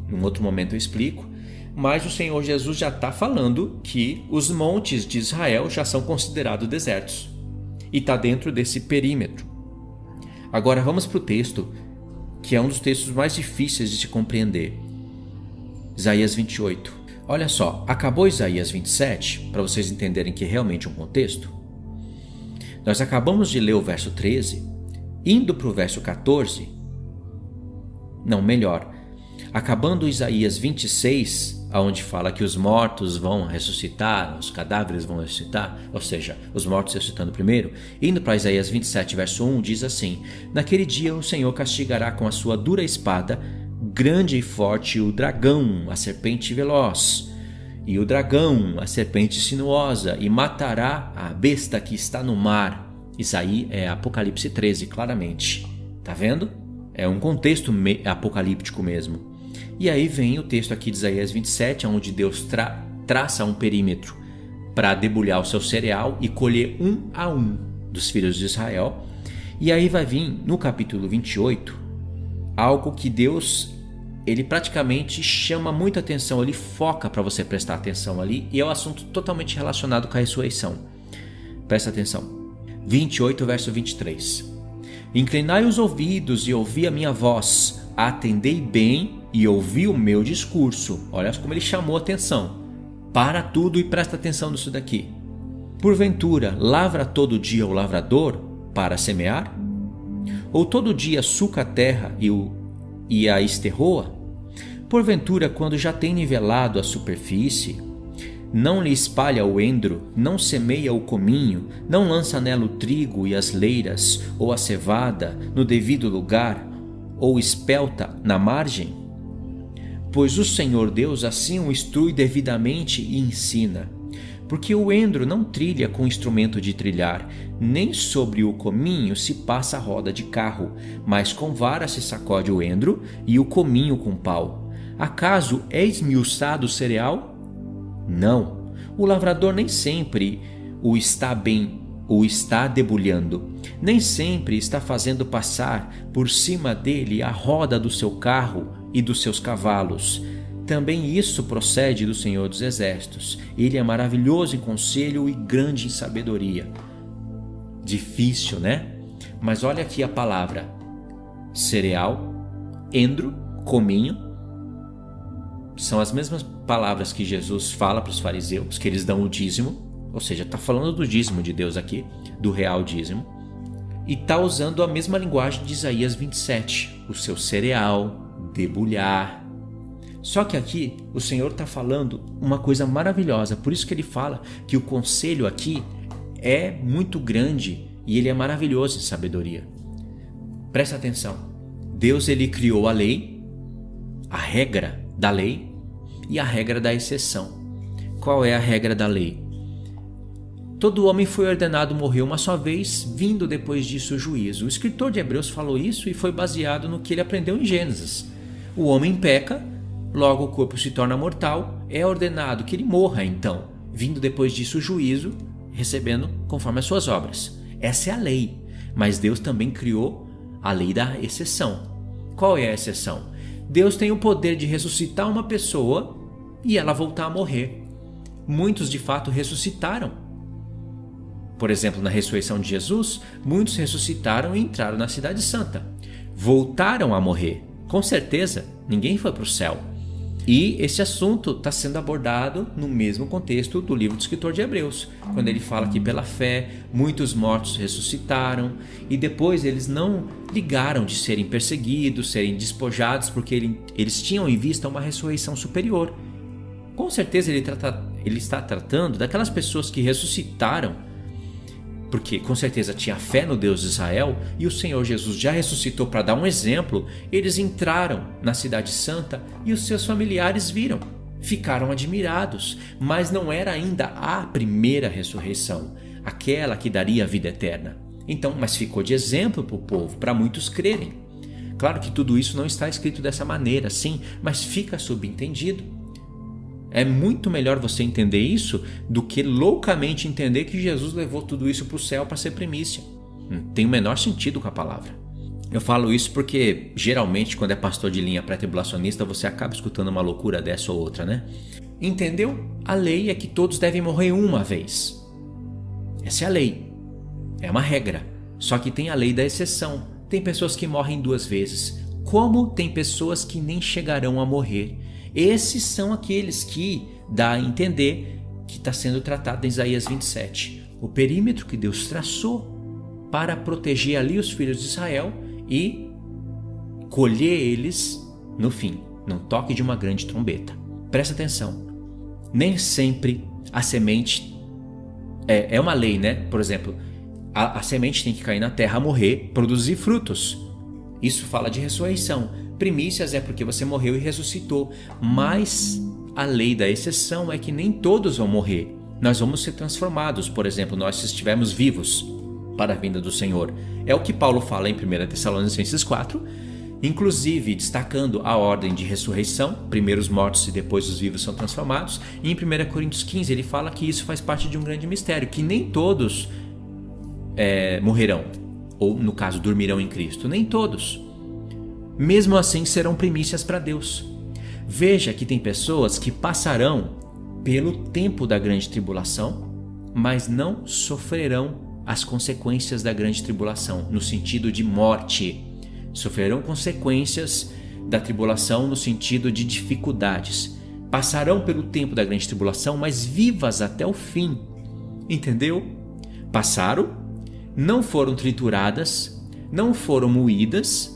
Num outro momento eu explico. Mas o Senhor Jesus já está falando que os montes de Israel já são considerados desertos. E está dentro desse perímetro. Agora vamos para o texto, que é um dos textos mais difíceis de se compreender. Isaías 28. Olha só, acabou Isaías 27, para vocês entenderem que é realmente um contexto. Nós acabamos de ler o verso 13, indo para o verso 14... Não, melhor, acabando Isaías 26, onde fala que os mortos vão ressuscitar, os cadáveres vão ressuscitar, ou seja, os mortos ressuscitando primeiro, indo para Isaías 27, verso 1, diz assim: naquele dia o Senhor castigará com a sua dura espada, grande e forte, o dragão, a serpente veloz, e o dragão, a serpente sinuosa, e matará a besta que está no mar. Isso aí é Apocalipse 13, claramente. Tá vendo? É um contexto apocalíptico mesmo. E aí vem o texto aqui de Isaías 27, onde Deus traça um perímetro para debulhar o seu cereal e colher um a um dos filhos de Israel. E aí vai vir no capítulo 28 algo que Deus, ele praticamente chama muita atenção, ele foca para você prestar atenção ali, e é um assunto totalmente relacionado com a ressurreição. Presta atenção. 28, verso 23. Inclinai os ouvidos e ouvi a minha voz, atendei bem e ouvi o meu discurso. Olha como ele chamou a atenção. Para tudo e presta atenção nisso daqui. Porventura, lavra todo dia o lavrador para semear? Ou todo dia suca a terra e a esterroa? Porventura, quando já tem nivelado a superfície, não lhe espalha o endro, não semeia o cominho, não lança nela o trigo e as leiras, ou a cevada no devido lugar, ou espelta na margem? Pois o Senhor Deus assim o instrui devidamente e ensina. Porque o endro não trilha com instrumento de trilhar, nem sobre o cominho se passa a roda de carro, mas com vara se sacode o endro e o cominho com pau. Acaso é esmiuçado o cereal? Não, o lavrador nem sempre o está debulhando, nem sempre está fazendo passar por cima dele a roda do seu carro e dos seus cavalos. Também isso procede do Senhor dos Exércitos. Ele é maravilhoso em conselho e grande em sabedoria. Difícil, né? Mas olha aqui a palavra: cereal, endro, cominho. São as mesmas palavras que Jesus fala para os fariseus, que eles dão o dízimo, ou seja, está falando do dízimo de Deus aqui, do real dízimo, e está usando a mesma linguagem de Isaías 27, o seu cereal, debulhar. Só que aqui o Senhor está falando uma coisa maravilhosa, por isso que ele fala que o conselho aqui é muito grande e ele é maravilhoso em sabedoria. Presta atenção, Deus ele criou a lei, a regra da lei e a regra da exceção. Qual é a regra da lei? Todo homem foi ordenado morrer uma só vez, vindo depois disso o juízo. O escritor de Hebreus falou isso e foi baseado no que ele aprendeu em Gênesis. O homem peca, logo o corpo se torna mortal, é ordenado que ele morra então, vindo depois disso o juízo, recebendo conforme as suas obras. Essa é a lei, mas Deus também criou a lei da exceção. Qual é a exceção? Deus tem o poder de ressuscitar uma pessoa e ela voltar a morrer. Muitos de fato ressuscitaram. Por exemplo, na ressurreição de Jesus, muitos ressuscitaram e entraram na Cidade Santa. Voltaram a morrer. Com certeza, ninguém foi para o céu. E esse assunto está sendo abordado no mesmo contexto do livro do escritor de Hebreus, quando ele fala que pela fé muitos mortos ressuscitaram e depois eles não ligaram de serem perseguidos, serem despojados, porque eles tinham em vista uma ressurreição superior. Com certeza ele está tratando daquelas pessoas que ressuscitaram, porque com certeza tinha fé no Deus de Israel e o Senhor Jesus já ressuscitou para dar um exemplo. Eles entraram na Cidade Santa e os seus familiares viram, ficaram admirados, mas não era ainda a primeira ressurreição, aquela que daria a vida eterna. Então, mas ficou de exemplo para o povo, para muitos crerem. Claro que tudo isso não está escrito dessa maneira, sim, mas fica subentendido. É muito melhor você entender isso do que loucamente entender que Jesus levou tudo isso para o céu para ser primícia. Tem o menor sentido com a palavra. Eu falo isso porque geralmente quando é pastor de linha pré-tribulacionista você acaba escutando uma loucura dessa ou outra, né? Entendeu? A lei é que todos devem morrer uma vez. Essa é a lei. É uma regra. Só que tem a lei da exceção. Tem pessoas que morrem 2 vezes. Como tem pessoas que nem chegarão a morrer. Esses são aqueles que dá a entender que está sendo tratado em Isaías 27. O perímetro que Deus traçou para proteger ali os filhos de Israel e colher eles no fim, no toque de uma grande trombeta. Presta atenção, nem sempre a semente é uma lei, né? Por exemplo, a semente tem que cair na terra, morrer, produzir frutos. Isso fala de ressurreição. Primícias é porque você morreu e ressuscitou, mas a lei da exceção é que nem todos vão morrer. Nós vamos ser transformados, por exemplo, nós se estivermos vivos para a vinda do Senhor. É o que Paulo fala em 1 Tessalonicenses 4, inclusive destacando a ordem de ressurreição, primeiro os mortos e depois os vivos são transformados. E em 1 Coríntios 15 ele fala que isso faz parte de um grande mistério, que nem todos morrerão, ou no caso dormirão em Cristo, nem todos. Mesmo assim serão primícias para Deus. Veja que tem pessoas que passarão pelo tempo da grande tribulação, mas não sofrerão as consequências da grande tribulação, no sentido de morte. Sofrerão consequências da tribulação no sentido de dificuldades. Passarão pelo tempo da grande tribulação, mas vivas até o fim. Entendeu? Passaram, não foram trituradas, não foram moídas,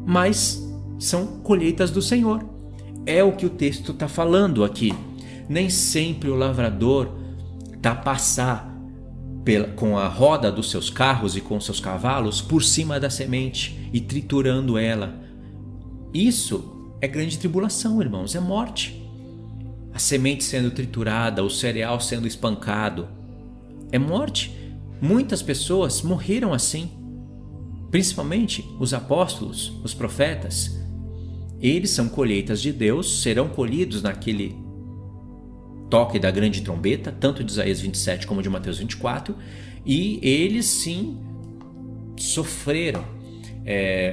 mas são colheitas do Senhor. É o que o texto está falando aqui. Nem sempre o lavrador está a passar com a roda dos seus carros e com seus cavalos por cima da semente e triturando ela. Isso é grande tribulação, irmãos, é morte. A semente sendo triturada, o cereal sendo espancado, é morte. Muitas pessoas morreram assim. Principalmente os apóstolos, os profetas. Eles são colheitas de Deus, serão colhidos naquele toque da grande trombeta, tanto de Isaías 27 como de Mateus 24, e eles sim sofreram,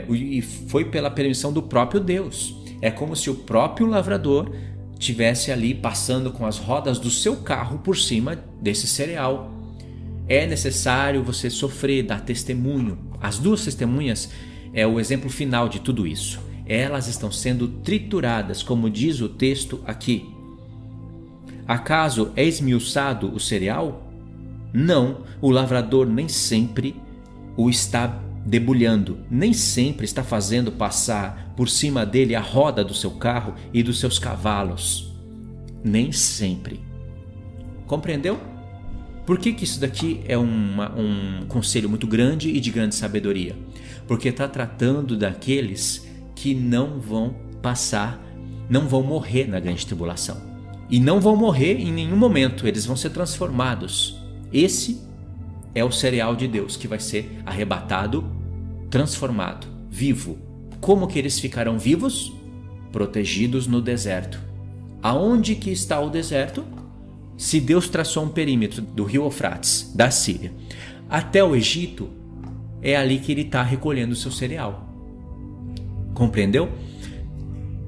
e foi pela permissão do próprio Deus. É como se o próprio lavrador tivesse ali passando com as rodas do seu carro por cima desse cereal. É necessário você sofrer, dar testemunho. As 2 testemunhas é o exemplo final de tudo isso. Elas estão sendo trituradas, como diz o texto aqui. Acaso é esmiuçado o cereal? Não, o lavrador nem sempre o está debulhando, nem sempre está fazendo passar por cima dele a roda do seu carro e dos seus cavalos. Nem sempre. Compreendeu? Por que isso daqui é um conselho muito grande e de grande sabedoria? Porque está tratando daqueles que não vão passar, não vão morrer na grande tribulação. E não vão morrer em nenhum momento, eles vão ser transformados. Esse é o cereal de Deus que vai ser arrebatado, transformado, vivo. Como que eles ficarão vivos? Protegidos no deserto. Aonde que está o deserto? Se Deus traçou um perímetro do rio Eufrates, da Síria, até o Egito, é ali que ele está recolhendo o seu cereal. Compreendeu?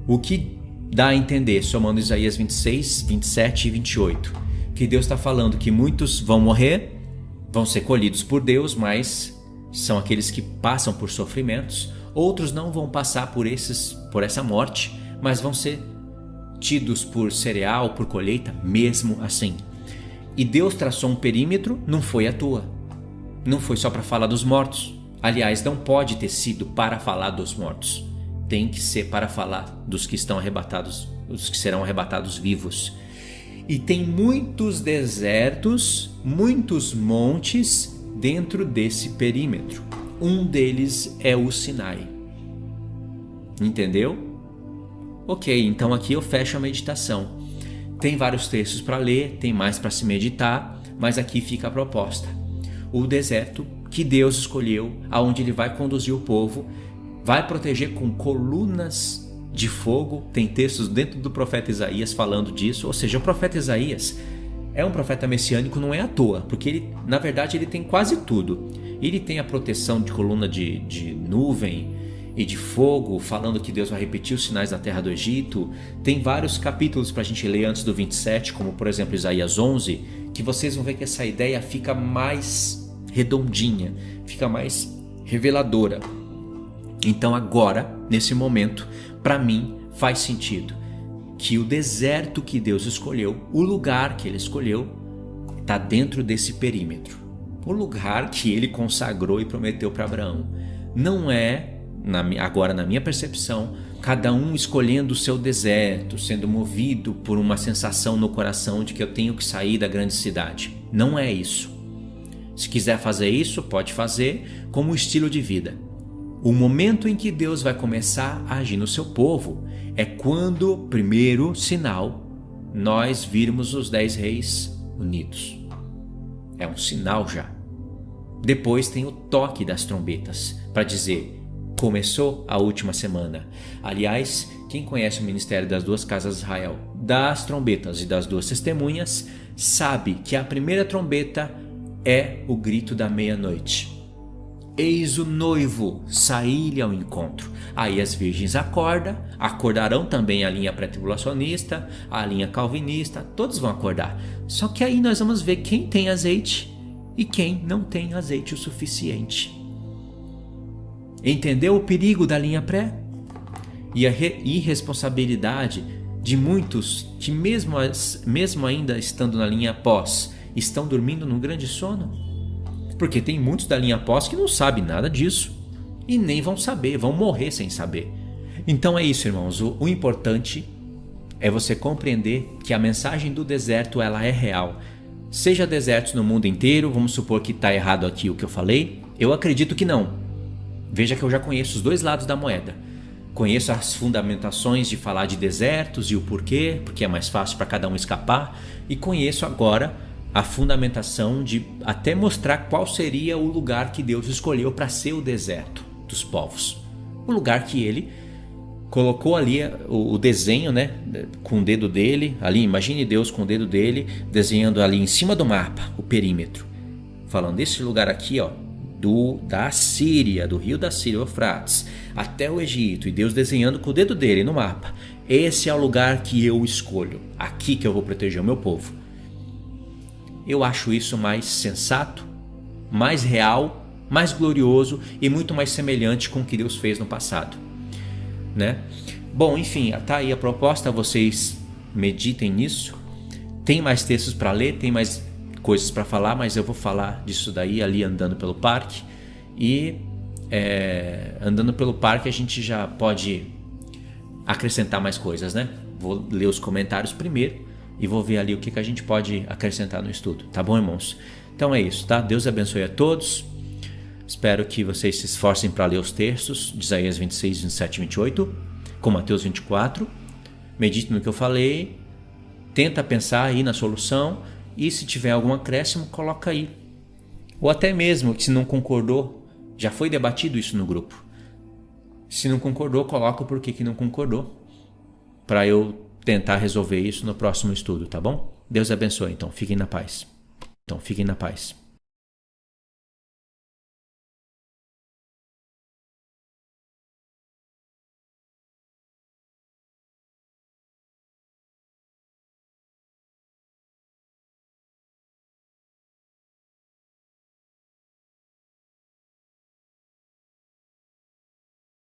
O que dá a entender, somando Isaías 26, 27 e 28, que Deus está falando que muitos vão morrer, vão ser colhidos por Deus, mas são aqueles que passam por sofrimentos. Outros não vão passar por essa morte, mas vão ser tidos por cereal, por colheita, mesmo assim. E Deus traçou um perímetro, não foi à toa. Não foi só para falar dos mortos. Aliás, não pode ter sido para falar dos mortos. Tem que ser para falar dos que estão arrebatados, dos que serão arrebatados vivos. E tem muitos desertos, muitos montes dentro desse perímetro. Um deles é o Sinai. Entendeu? Ok, então aqui eu fecho a meditação. Tem vários textos para ler, tem mais para se meditar, mas aqui fica a proposta. O deserto que Deus escolheu, aonde Ele vai conduzir o povo, vai proteger com colunas de fogo. Tem textos dentro do profeta Isaías falando disso, ou seja, o profeta Isaías é um profeta messiânico, não é à toa, porque ele, na verdade, ele tem quase tudo. Ele tem a proteção de coluna de nuvem e de fogo, falando que Deus vai repetir os sinais da terra do Egito. Tem vários capítulos para a gente ler antes do 27, como por exemplo Isaías 11, que vocês vão ver que essa ideia fica mais redondinha, fica mais reveladora. Então agora, nesse momento, para mim faz sentido que o deserto que Deus escolheu, o lugar que Ele escolheu, está dentro desse perímetro. O lugar que Ele consagrou e prometeu para Abraão. Não é, agora na minha percepção, cada um escolhendo o seu deserto, sendo movido por uma sensação no coração de que eu tenho que sair da grande cidade. Não é isso. Se quiser fazer isso, pode fazer como estilo de vida. O momento em que Deus vai começar a agir no seu povo é quando, primeiro sinal, nós virmos os 10 reis unidos. É um sinal já. Depois tem o toque das trombetas para dizer: começou a última semana. Aliás, quem conhece o ministério das duas casas de Israel, das trombetas e das duas testemunhas, sabe que a primeira trombeta é o grito da meia-noite. Eis o noivo, saí-lhe ao encontro. Aí as virgens acordarão também a linha pré-tribulacionista, a linha calvinista, todos vão acordar. Só que aí nós vamos ver quem tem azeite e quem não tem azeite o suficiente. Entendeu o perigo da linha pré? E a irresponsabilidade de muitos que mesmo ainda estando na linha pós, estão dormindo num grande sono? Porque tem muitos da linha pós que não sabem nada disso e nem vão saber, vão morrer sem saber. Então é isso, irmãos. O importante é você compreender que a mensagem do deserto ela é real. Seja desertos no mundo inteiro, vamos supor que está errado aqui o que eu falei. Eu acredito que não. Veja que eu já conheço os dois lados da moeda. Conheço as fundamentações de falar de desertos e o porquê, porque é mais fácil para cada um escapar. E conheço agora a fundamentação de até mostrar qual seria o lugar que Deus escolheu para ser o deserto dos povos. O lugar que Ele colocou ali o desenho, né, com o dedo dele, ali, imagine Deus com o dedo dele, desenhando ali em cima do mapa, o perímetro. Falando desse lugar aqui, ó, da Síria, do rio da Síria, Eufrates, até o Egito, e Deus desenhando com o dedo dele no mapa. Esse é o lugar que eu escolho, aqui que eu vou proteger o meu povo. Eu acho isso mais sensato, mais real, mais glorioso e muito mais semelhante com o que Deus fez no passado, né? Bom, enfim, tá aí a proposta, vocês meditem nisso. Tem mais textos para ler, tem mais coisas para falar, mas eu vou falar disso daí ali andando pelo parque. E andando pelo parque a gente já pode acrescentar mais coisas, né? Vou ler os comentários primeiro e vou ver ali o que a gente pode acrescentar no estudo. Tá bom, irmãos? Então é isso, tá? Deus abençoe a todos. Espero que vocês se esforcem para ler os textos de Isaías 26, 27 e 28, com Mateus 24. Medite no que eu falei, tenta pensar aí na solução e se tiver algum acréscimo, coloca aí. Ou até mesmo, se não concordou, já foi debatido isso no grupo. Se não concordou, coloca o porquê que não concordou, para eu tentar resolver isso no próximo estudo, tá bom? Deus abençoe, então fiquem na paz.